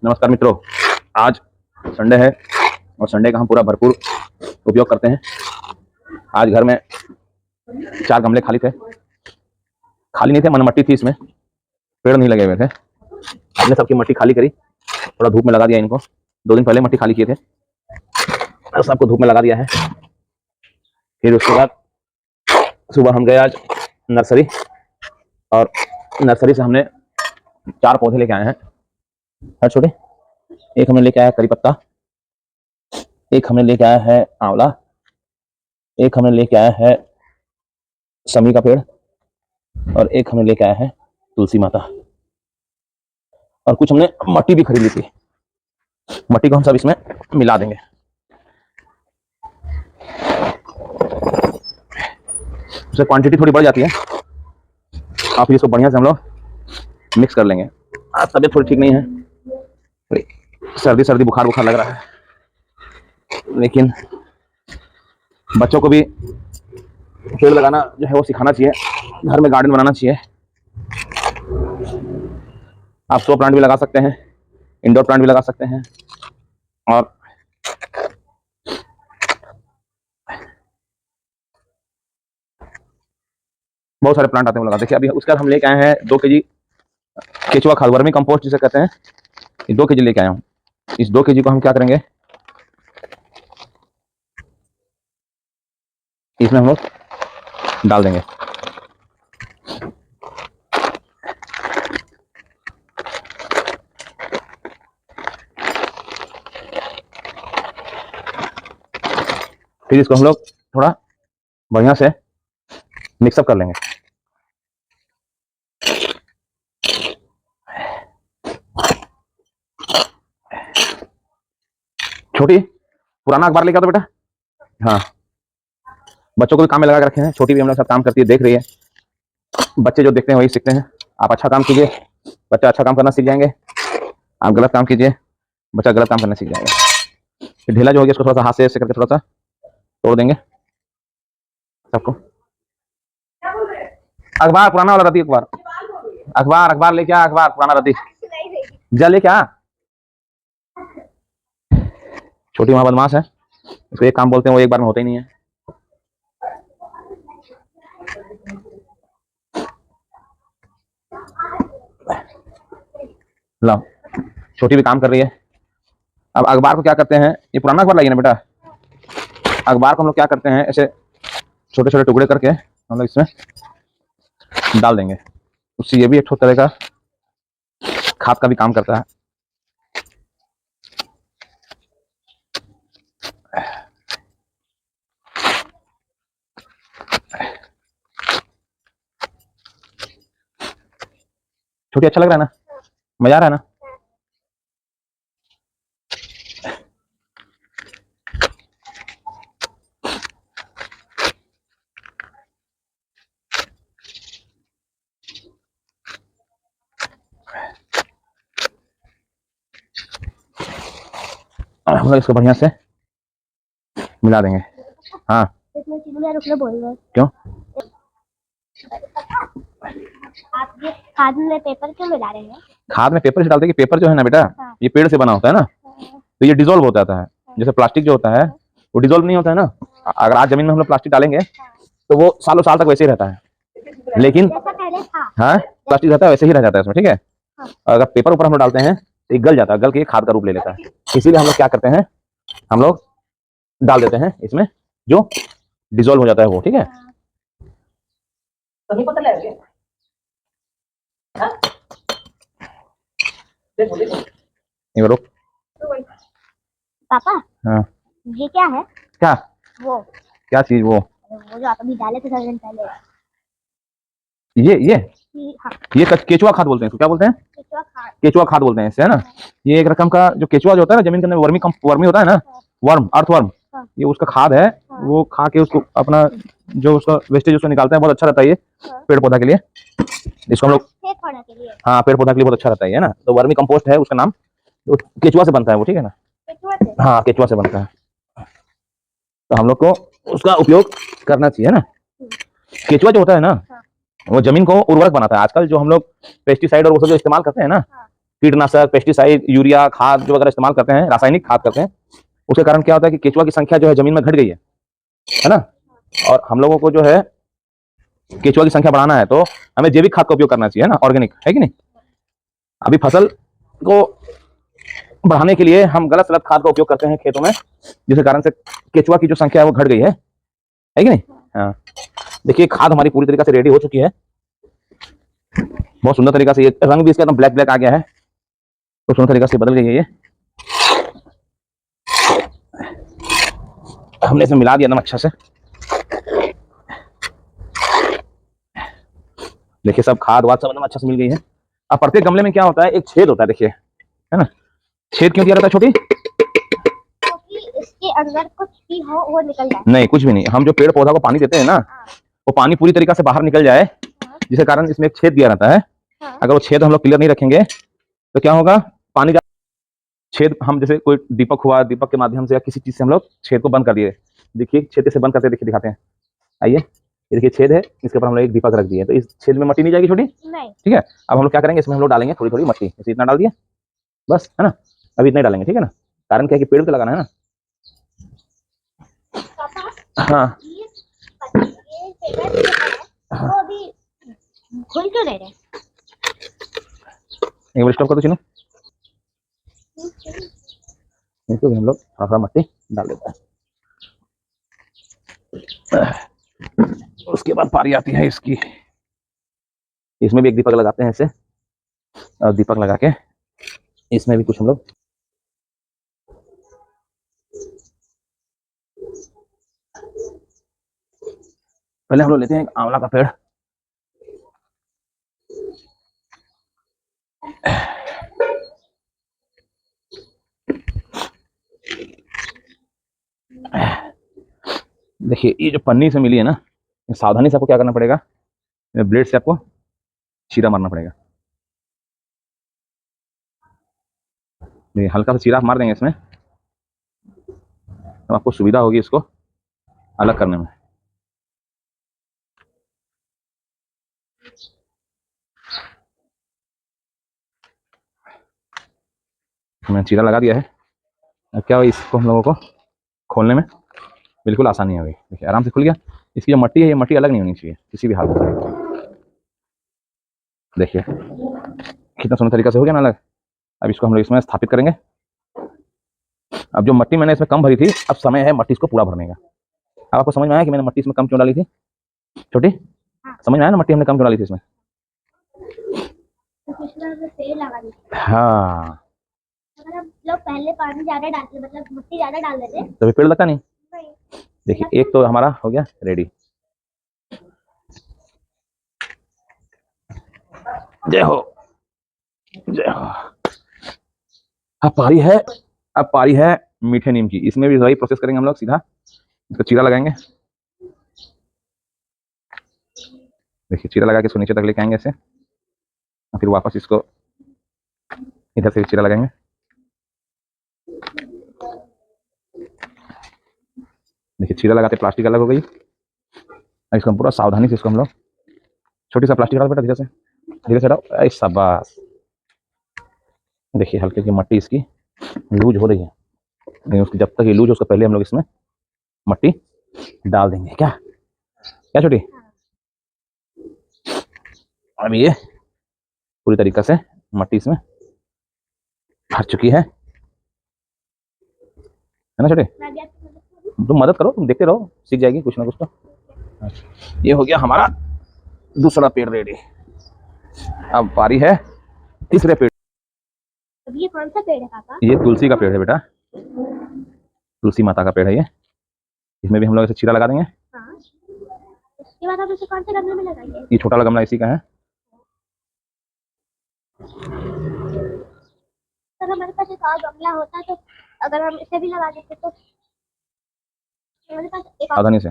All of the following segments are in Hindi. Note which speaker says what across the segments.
Speaker 1: नमस्कार मित्रों, आज संडे है और संडे का हम पूरा भरपूर उपयोग करते हैं। आज घर में 4 गमले खाली थे, खाली नहीं थे, मन मट्टी थी, इसमें पेड़ नहीं लगे हुए थे। हमने सबकी मट्टी खाली करी, थोड़ा धूप में लगा दिया इनको। 2 दिन पहले मट्टी खाली किए थे, सबको धूप में लगा दिया है। फिर उसके बाद सुबह हम गए आज नर्सरी, और नर्सरी से हमने 4 पौधे लेके आए हैं। हर छोटे, एक हमने लेके आया करी पत्ता, एक हमने लेके आया है आंवला, एक हमने लेके आया है समी का पेड़, और एक हमने लेके आया है तुलसी माता। और कुछ हमने मट्टी भी खरीद ली थी, मट्टी को हम सब इसमें मिला देंगे। उससे क्वांटिटी थोड़ी बढ़ जाती है, और फिर इसको बढ़िया से हम लोग मिक्स कर लेंगे। आज तबीयत थोड़ी ठीक नहीं है, सर्दी बुखार लग रहा है, लेकिन बच्चों को भी पेड़ लगाना जो है वो सिखाना चाहिए, घर में गार्डन बनाना चाहिए। आप शो प्लांट भी लगा सकते हैं, इंडोर प्लांट भी लगा सकते हैं, और बहुत सारे प्लांट आते हैं वो लगा। देखिए अभी उसका हम लेके आए हैं 2 केजी केचुआ खाद, वर्मी कंपोस्ट जिसे कहते हैं, 2 केजी लेके आया हूँ। इस 2 केजी को हम क्या करेंगे, इसमें हम लोग डाल देंगे। फिर इसको हम लोग थोड़ा बढ़िया से मिक्सअप कर लेंगे। छोटी पुराना अखबार लेके आओ तो बेटा। हाँ, बच्चों को भी काम में लगा के रखे हैं, छोटी भी हम लोग साथ काम करती है, देख रही है। बच्चे जो देखते हैं वही सीखते हैं। आप अच्छा काम कीजिए, बच्चा अच्छा काम करना सीख जाएंगे। आप गलत काम कीजिए, बच्चा गलत काम करना सीख जाएगा। फिर ढीला जो हो गया उसको थोड़ा सा हाथ से ऐसे करके थोड़ा सा तोड़ देंगे सबको। अखबार पुराना वाला रद्दी, अखबार लेके आ, अखबार पुराना रद्दी जा लेके आ। छोटी वहां बदमाश है, इसको एक काम बोलते हैं वो एक बार में होता ही नहीं है। लो, छोटी भी काम कर रही है। अब अखबार को क्या करते हैं, ये पुराना अखबार लाइए ना बेटा। अखबार को हम लोग क्या करते हैं, ऐसे छोटे छोटे टुकड़े करके हम लोग इसमें डाल देंगे। उससे ये भी एक तरह का खाद का भी काम करता है। छोटी अच्छा लग रहा है ना, मजा आ रहा है ना। हम लोग इसको बढ़िया से मिला देंगे। हाँ क्यों,
Speaker 2: आप ये खाद में पेपर क्यों मिला रहे हैं?
Speaker 1: खाद में पेपर से डालते हैं कि पेपर जो है ना बेटा,
Speaker 2: हाँ।
Speaker 1: ये पेड़ से बना होता है ना, तो ये डिजोल्व हो जाता है। जैसे प्लास्टिक जो होता है वो डिजोल्व नहीं होता है ना। अगर आज जमीन में हम लोग प्लास्टिक डालेंगे तो वो सालों साल तक वैसे ही रहता है, लेकिन हाँ प्लास्टिक रहता है वैसे ही रह जाता है उसमें, ठीक है। अगर पेपर ऊपर हम लोग डालते हैं तो ये गल जाता है, गल के खाद का रूप ले लेता है। इसीलिए हम लोग क्या करते हैं, हम लोग डाल देते हैं इसमें जो डिजोल्व हो जाता है वो, ठीक है। एक रुक
Speaker 2: पापा,
Speaker 1: हाँ
Speaker 2: ये क्या है?
Speaker 1: क्या,
Speaker 2: वो
Speaker 1: क्या चीज, वो
Speaker 2: जो आप अभी डाले थे 10 दिन पहले।
Speaker 1: ये
Speaker 2: हाँ।
Speaker 1: ये केचुआ खाद बोलते हैं इसको। क्या बोलते हैं? केचुआ खाद बोलते हैं इससे, है ना। ये एक रकम का जो केचुआ जो होता है ना, जमीन के अंदर वर्मी होता है ना, वर्म, अर्थवर्म, ये उसका खाद है। वो खा के उसको अपना जो उसका वेस्टेज उसको निकालते हैं, बहुत अच्छा रहता है ये पेड़ पौधा के लिए। इसको हम लोग हाँ पेड़ पौधा के लिए बहुत अच्छा रहता है ना। तो वर्मी कंपोस्ट है उसका नाम, तो केचुआ से बनता है वो, ठीक है ना। हाँ केचुआ से बनता है, तो हम लोग को उसका उपयोग करना चाहिए ना। केचुआ जो होता है ना वो जमीन को उर्वरक बनाता है। आजकल जो हम लोग पेस्टिसाइड और वो सब जो इस्तेमाल करते हैं ना, कीटनाशक, पेस्टिसाइड, यूरिया खाद जो वगैरह इस्तेमाल करते हैं, रासायनिक खाद करते हैं, उसके कारण क्या होता है कि केचुआ की संख्या जो है जमीन में घट गई है ना। और हम लोगों को जो है केचुआ की संख्या बढ़ाना है तो हमें जैविक खाद का उपयोग करना चाहिए ना, ऑर्गेनिक, है कि नहीं। अभी फसल को बढ़ाने के लिए हम गलत सलत खाद का उपयोग करते हैं खेतों में, जिसके कारण से केचुआ की जो संख्या है वो घट गई है कि नहीं। हाँ, देखिए खाद हमारी पूरी तरीके से रेडी हो चुकी है, बहुत सुंदर तरीका से। ये रंग भी इसका एकदम ब्लैक ब्लैक आ गया है, तो सुंदर तरीका से बदल गई है ये। हमने इसमें मिला दिया एकदम अच्छा से। देखिए सब खाद वाद सब एकदम अच्छा से मिल गई है। अब प्रत्येक गमले में क्या होता है, एक छेद होता है, देखिए, है ना। छेद क्यों दिया रहता है छोटी?
Speaker 2: क्योंकि इसके अंदर कुछ भी हो वो निकल जाए।
Speaker 1: नहीं, कुछ भी नहीं। हम जो पेड़ पौधा को पानी देते हैं ना, वो पानी पूरी तरीके से बाहर निकल जाए, जिसके कारण इसमें एक छेद दिया रहता है। अगर वो छेद हम लोग क्लियर नहीं रखेंगे तो क्या होगा, पानी छेद, हम जैसे कोई दीपक हुआ, दीपक के माध्यम से या किसी चीज से हम लोग छेद को बंद कर दिए। देखिए छेद से बंद करते, देखिए दिखाते हैं, आइए, ये देखिए छेद है, इसके ऊपर हम लोग एक दीपक रख दिए, तो इस छेद में मट्टी नहीं जाएगी छोटी,
Speaker 2: नहीं।
Speaker 1: ठीक है। अब हम लोग क्या करेंगे, इसमें हम लोग डालेंगे थोड़ी थोड़ी मट्टी, जैसे इतना डाल दिया बस, है ना। अभी इतना ही डालेंगे, ठीक है ना, कारण क्या है कि पेड़ तो लगाना है ना। हाँ,
Speaker 2: ये पेपर वो अभी खुल क्यों नहीं रहे?
Speaker 1: एक बार स्टॉप कर दो चिन्नू, इसको भी हम लोग थोड़ा थोड़ा मट्टी डाल देते हैं। उसके बाद पारी आती है इसकी, इसमें भी एक दीपक लगाते हैं ऐसे, और दीपक लगा के इसमें भी कुछ हम लोग, पहले हम लोग लेते हैं एक आंवला का पेड़, देखिए ये जो पन्नी से मिली है ना, सावधानी से आपको क्या करना पड़ेगा, ब्लेड से आपको चीरा मारना पड़ेगा। देखिए हल्का सा चीरा मार देंगे इसमें, तो आपको सुविधा होगी इसको अलग करने में। मैंने चीरा लगा दिया है। अब क्या हो, इसको हम लोगों को खोलने में बिल्कुल आसानी होगी। देखिए आराम से खुल गया। इसकी जो मट्टी है, ये मट्टी अलग नहीं होनी चाहिए किसी भी हाल में। देखिए कितना सुंदर तरीका से हो गया ना अलग। अब इसको हम लोग इसमें स्थापित करेंगे। अब जो मट्टी मैंने इसमें कम भरी थी, अब समय है मट्टी इसको पूरा भरने का। अब आपको समझ में आया कि मैंने मट्टी इसमें कम क्यों डाली थी छोटी? समझ में आया ना मट्टी हमने कम क्यों डाली थी इसमें?
Speaker 2: पेड़ लगा दी।
Speaker 1: हाँ,
Speaker 2: अगर हम लोग पहले पानी ज्यादा डालते, मतलब मिट्टी ज्यादा डाल देते,
Speaker 1: तभी पेड़ लगता नहीं।
Speaker 2: नहीं।
Speaker 1: देखिए एक तो हमारा हो गया रेडी। जय हो, जय हो। अब पारी है मीठे नीम की। इसमें भी वही प्रोसेस करेंगे हम लोग, सीधा इसको चीरा लगाएंगे। देखिए चीरा लगा के इसको नीचे तक लेके आएंगे ऐसे, और फिर वापस इसको इधर से चीरा लगाएंगे। देखिए चीरा लगाते प्लास्टिक अलग हो गई। इसको पूरा सावधानी से इसको हम लोग, छोटी सा प्लास्टिक हटाओ बेटा, धीरे से हटाओ, ऐसा शाबाश। देखिए हल्की हल्की मट्टी इसकी लूज हो रही है, नहीं उसकी जब तक ये लूज हो उसके पहले हम लोग इसमें मट्टी डाल देंगे। क्या क्या छोटी? अब ये पूरी तरीके से मट्टी इसमें भर चुकी है ना छोटे? तुम मदद करो, तुम देखते रहो, सीख जाएगी कुछ ना कुछ तो। ये हो गया हमारा दूसरा पेड़ रेडी। अब पारी है तीसरे पेड़।
Speaker 2: ये कौन सा पेड़ है पापा?
Speaker 1: ये तुलसी का पेड़ है बेटा, तुलसी माता का पेड़ है ये। इसमें भी हम लोग ऐसे चीरा लगा देंगे।
Speaker 2: हाँ। उसके बाद आप इसे कौन से गमले में लगाएंगे?
Speaker 1: ये छोटा वाला गमला इसी का है।
Speaker 2: अगर हमारे पास एक और गमला होता तो अगर हम इसे भी लगा देते तो हमारे पास एक और।
Speaker 1: सावधानी से।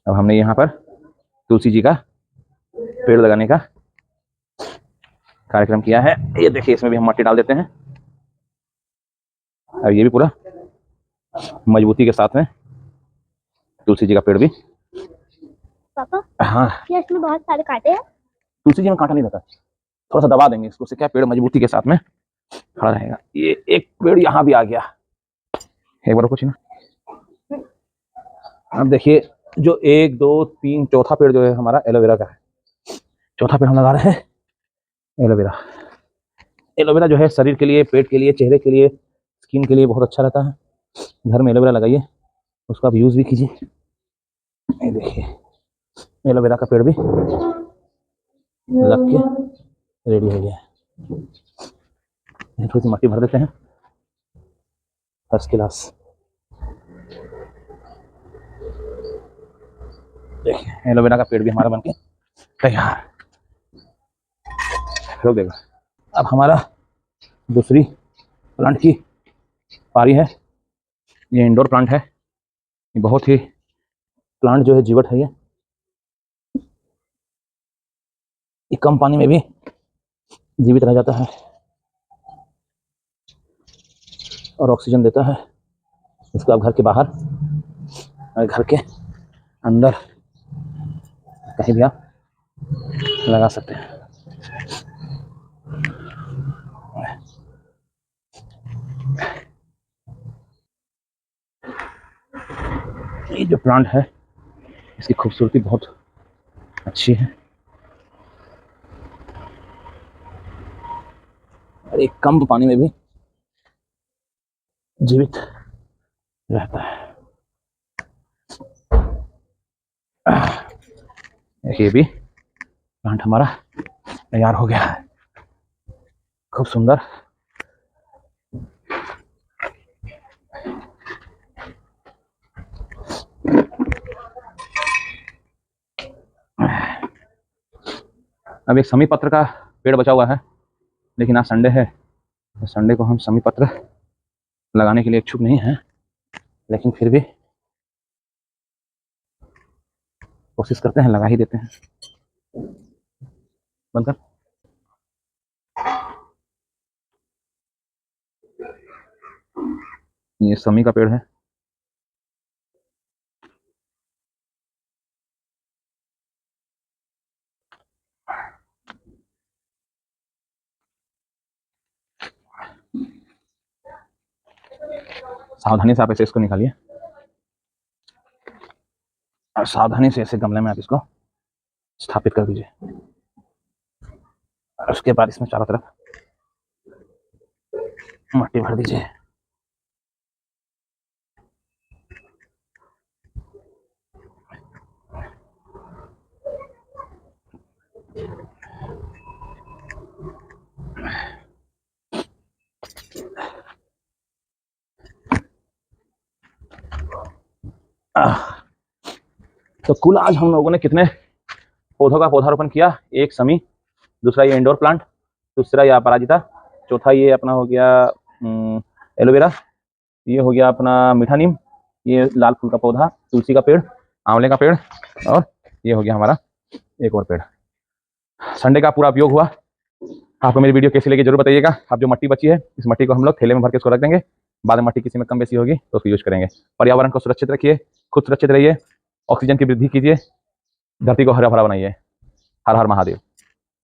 Speaker 1: अब हमने यहाँ पर तुलसी जी का पेड़ लगाने का कार्यक्रम किया है। ये देखिए इसमें भी हम मट्टी डाल देते हैं, और ये भी पूरा मजबूती के साथ में तुलसी जी का पेड़ भी
Speaker 2: पापा
Speaker 1: हाँ,
Speaker 2: ये इसमें बहुत सारे कांटे हैं।
Speaker 1: तुलसी जी में कांटा नहीं रहता, थोड़ा सा दबा देंगे इसको, से क्या पेड़ मजबूती के साथ में खड़ा रहेगा। ये एक पेड़ यहाँ भी आ गया, एक बार कुछ ना। अब देखिए, जो 1 2 3 चौथा पेड़ जो है हमारा एलोवेरा का है। चौथा पेड़ हम लगा रहे हैं एलोवेरा। एलोवेरा जो है शरीर के लिए, पेट के लिए, चेहरे के लिए, स्किन के लिए बहुत अच्छा रहता है। घर में एलोवेरा लगाइए, उसका आप यूज भी कीजिए। ये देखिए, एलोवेरा का पेड़ भी लग के रेडी हो गया है। थोड़ी सी मट्टी भर देते हैं, फर्स्ट क्लास। देखिए, एलोवेरा का पेड़ भी हमारा बनके तैयार। रोक देगा। अब हमारा दूसरी प्लांट की पारी है। ये इंडोर प्लांट है, ये बहुत ही प्लांट जो है जीवट है। ये कम पानी में भी जीवित रह जाता है और ऑक्सीजन देता है। इसको आप घर के बाहर और घर के अंदर कहीं भी आप लगा सकते हैं। ये जो प्लांट है इसकी खूबसूरती बहुत अच्छी है और एक कम पानी में भी जीवित रहता है। ये भी प्लांट हमारा तैयार हो गया है, खूब सुंदर। अब एक समी पत्र का पेड़ बचा हुआ है, लेकिन आज संडे है तो संडे को हम समी पत्र लगाने के लिए इच्छुक नहीं हैं, लेकिन फिर भी कोशिश करते हैं, लगा ही देते हैं। बंद कर। ये समी का पेड़ है। सावधानी से आप ऐसे इसको निकालिए और सावधानी से ऐसे गमले में आप इसको स्थापित कर दीजिए। और उसके बाद इसमें चारों तरफ मट्टी भर दीजिए। तो कुल आज हम लोगों ने कितने पौधों का पौधारोपण किया? एक समी, दूसरा ये इंडोर प्लांट, दूसरा ये अपराजिता, चौथा ये अपना हो गया एलोवेरा, ये हो गया अपना मीठा नीम, ये लाल फूल का पौधा, तुलसी का पेड़, आंवले का पेड़, और ये हो गया हमारा एक और पेड़। संडे का पूरा उपयोग हुआ। आपको मेरी वीडियो कैसी लगी जरूर बताइएगा। अब जो मट्टी बची है, इस मट्टी को हम लोग थैले में भर के इसको रख देंगे। बाद में मट्टी किसी में कम बेसी होगी तो उसको यूज करेंगे। पर्यावरण को सुरक्षित रखिए, खुद सुरक्षित रहिए, ऑक्सीजन की वृद्धि कीजिए, धरती को हरा भरा बनाइए। हर हर महादेव।